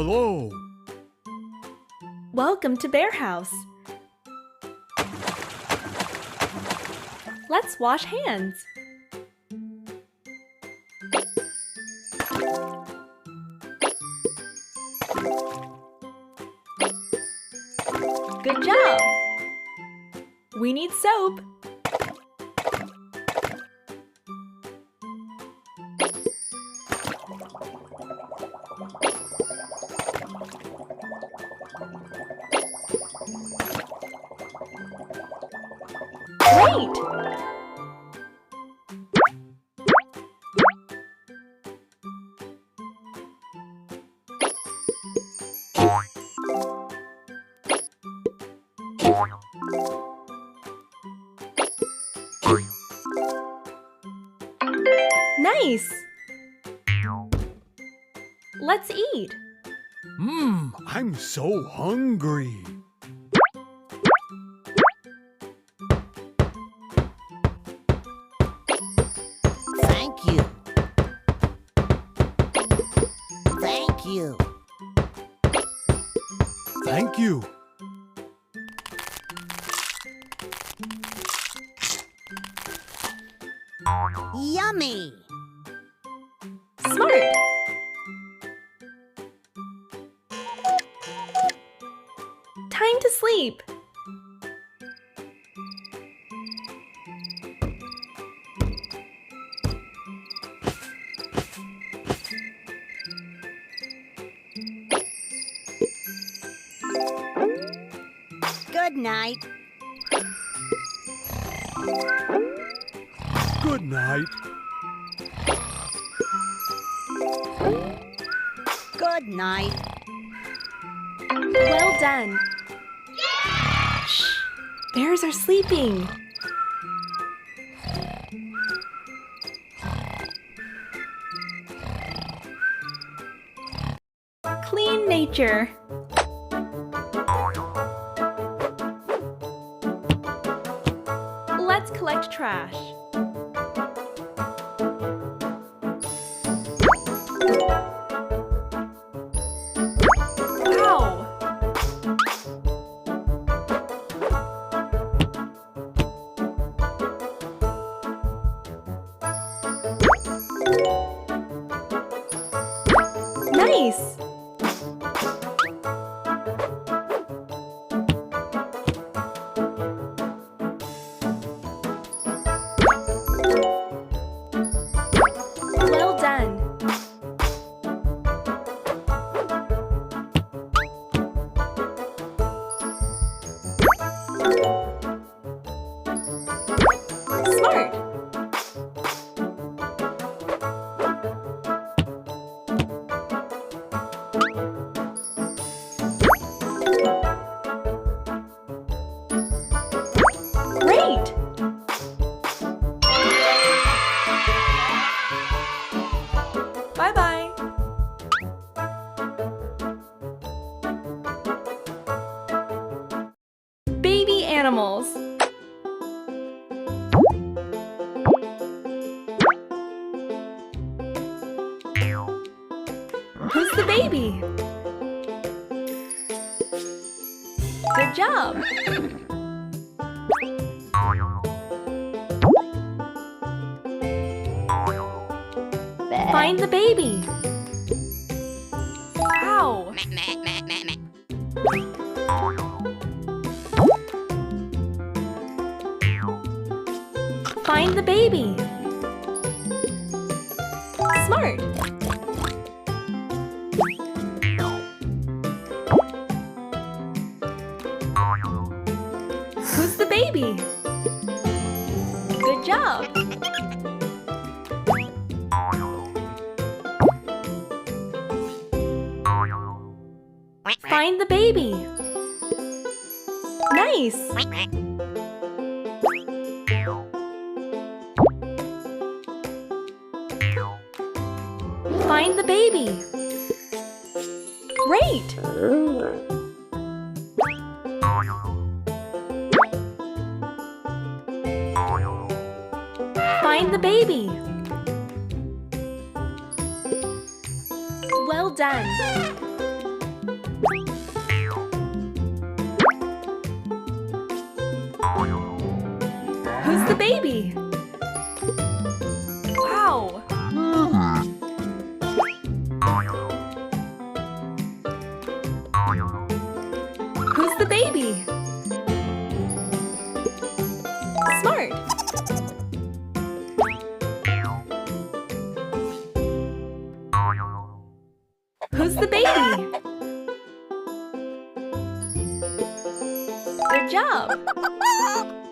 Hello. Welcome to Bear House. Let's wash hands. Good job! We need soap. Great! Nice! Let's eat. I'm so hungry. Thank you. Thank you. Thank you. Yummy. Smart! Time to sleep. Good night. Good night. Good night. Well done. Shh! Bears are sleeping. Clean nature. Let's collect trash. Ow! Nice! Well done. Smart. Great. Bye-bye. Baby animals. Who's the baby? Good job. Find the baby. Ow! Find the baby. Smart. Who's the baby? Good job. Find the baby. Nice. Find the baby. Great. Find the baby. Well done. Who's the baby? Wow. Who's the baby? Smart. Who's the baby? Good job.